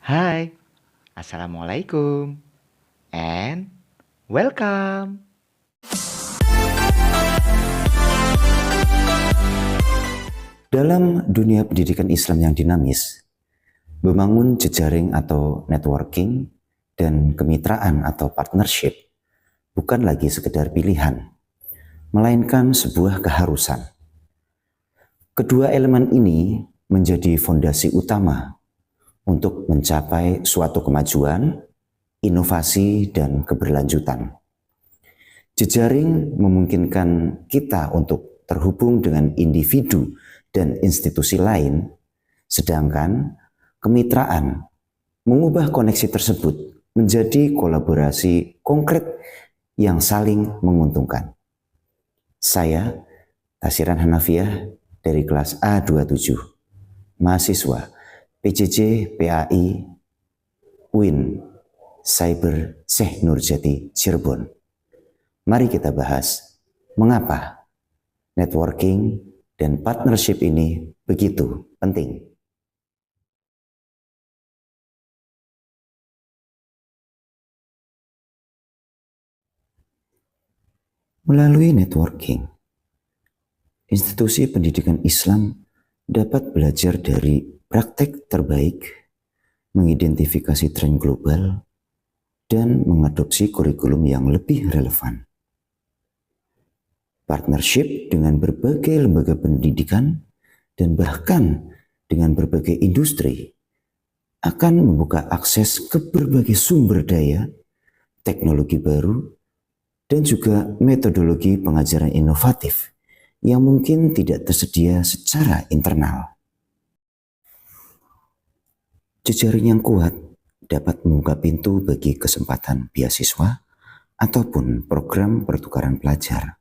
Hai, Assalamualaikum, and welcome. Dalam dunia pendidikan Islam yang dinamis, membangun jejaring atau networking dan kemitraan atau partnership bukan lagi sekedar pilihan, melainkan sebuah keharusan. Kedua elemen ini menjadi fondasi utama untuk mencapai suatu kemajuan, inovasi, dan keberlanjutan. Jejaring memungkinkan kita untuk terhubung dengan individu dan institusi lain, sedangkan kemitraan mengubah koneksi tersebut menjadi kolaborasi konkret yang saling menguntungkan. Saya, Tasiran Hanafiah dari kelas A27, mahasiswa PJJ PAI UIN Cyber Syekh Nurjati Cirebon. Mari kita bahas mengapa networking dan partnership ini begitu penting. Melalui networking, institusi pendidikan Islam dapat belajar dari praktek terbaik, mengidentifikasi tren global, dan mengadopsi kurikulum yang lebih relevan. Partnership dengan berbagai lembaga pendidikan dan bahkan dengan berbagai industri akan membuka akses ke berbagai sumber daya, teknologi baru, dan juga metodologi pengajaran inovatif yang mungkin tidak tersedia secara internal. Jejaring yang kuat dapat membuka pintu bagi kesempatan beasiswa ataupun program pertukaran pelajar,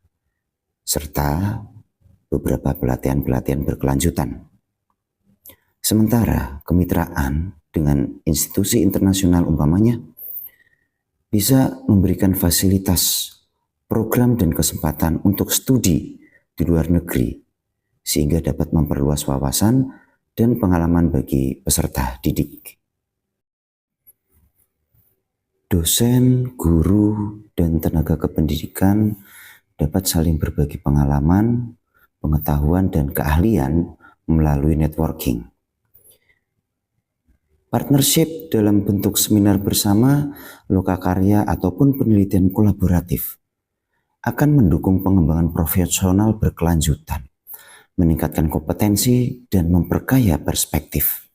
serta beberapa pelatihan-pelatihan berkelanjutan. Sementara kemitraan dengan institusi internasional umpamanya bisa memberikan fasilitas, program dan kesempatan untuk studi di luar negeri, sehingga dapat memperluas wawasan dan pengalaman bagi peserta didik. Dosen, guru, dan tenaga kependidikan dapat saling berbagi pengalaman, pengetahuan, dan keahlian melalui networking. Partnership dalam bentuk seminar bersama, lokakarya, ataupun penelitian kolaboratif akan mendukung pengembangan profesional berkelanjutan, meningkatkan kompetensi, dan memperkaya perspektif.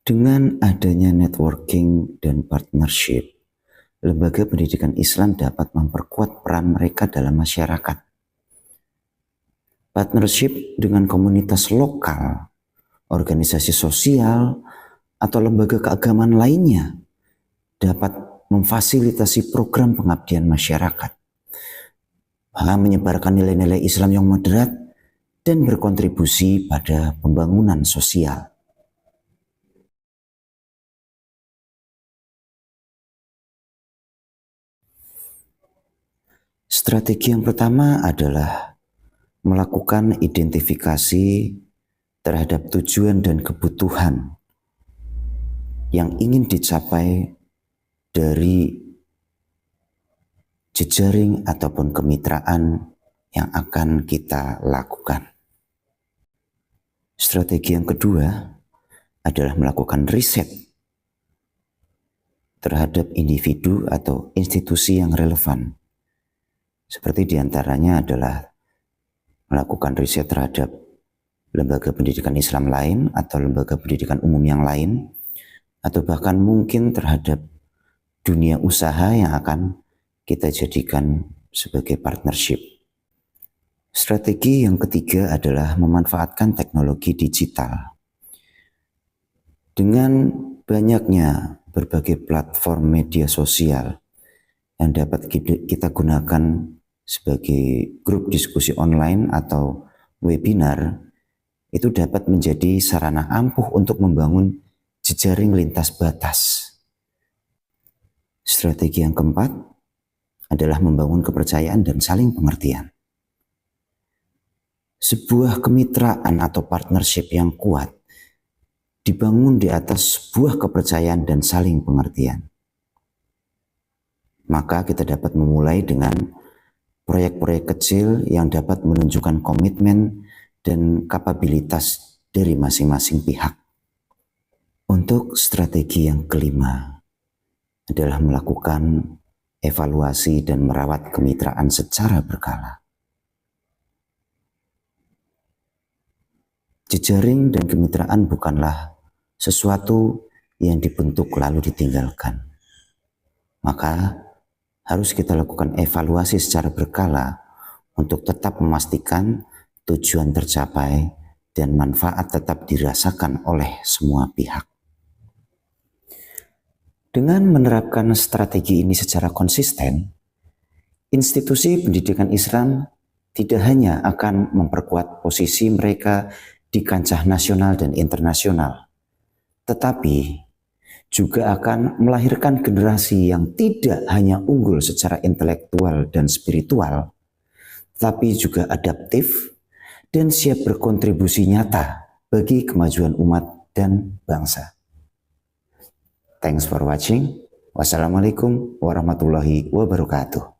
Dengan adanya networking dan partnership, lembaga pendidikan Islam dapat memperkuat peran mereka dalam masyarakat. Partnership dengan komunitas lokal, organisasi sosial, atau lembaga keagamaan lainnya dapat memfasilitasi program pengabdian masyarakat, menyebarkan nilai-nilai Islam yang moderat, dan berkontribusi pada pembangunan sosial. Strategi yang pertama adalah melakukan identifikasi terhadap tujuan dan kebutuhan yang ingin dicapai dari jejaring ataupun kemitraan yang akan kita lakukan. Strategi yang kedua adalah melakukan riset terhadap individu atau institusi yang relevan. Seperti diantaranya adalah melakukan riset terhadap lembaga pendidikan Islam lain atau lembaga pendidikan umum yang lain, atau bahkan mungkin terhadap dunia usaha yang akan kita jadikan sebagai partnership. Strategi yang ketiga adalah memanfaatkan teknologi digital. Dengan banyaknya berbagai platform media sosial yang dapat kita gunakan sebagai grup diskusi online atau webinar, itu dapat menjadi sarana ampuh untuk membangun jejaring lintas batas. Strategi yang keempat adalah membangun kepercayaan dan saling pengertian. Sebuah kemitraan atau partnership yang kuat dibangun di atas sebuah kepercayaan dan saling pengertian. Maka kita dapat memulai dengan proyek-proyek kecil yang dapat menunjukkan komitmen dan kapabilitas dari masing-masing pihak. Untuk strategi yang kelima adalah melakukan evaluasi dan merawat kemitraan secara berkala. Jejaring dan kemitraan bukanlah sesuatu yang dibentuk lalu ditinggalkan. Maka harus kita lakukan evaluasi secara berkala untuk tetap memastikan tujuan tercapai dan manfaat tetap dirasakan oleh semua pihak. Dengan menerapkan strategi ini secara konsisten, institusi pendidikan Islam tidak hanya akan memperkuat posisi mereka di kancah nasional dan internasional, tetapi juga akan melahirkan generasi yang tidak hanya unggul secara intelektual dan spiritual, tapi juga adaptif dan siap berkontribusi nyata bagi kemajuan umat dan bangsa. Thanks for watching. Wassalamualaikum warahmatullahi wabarakatuh.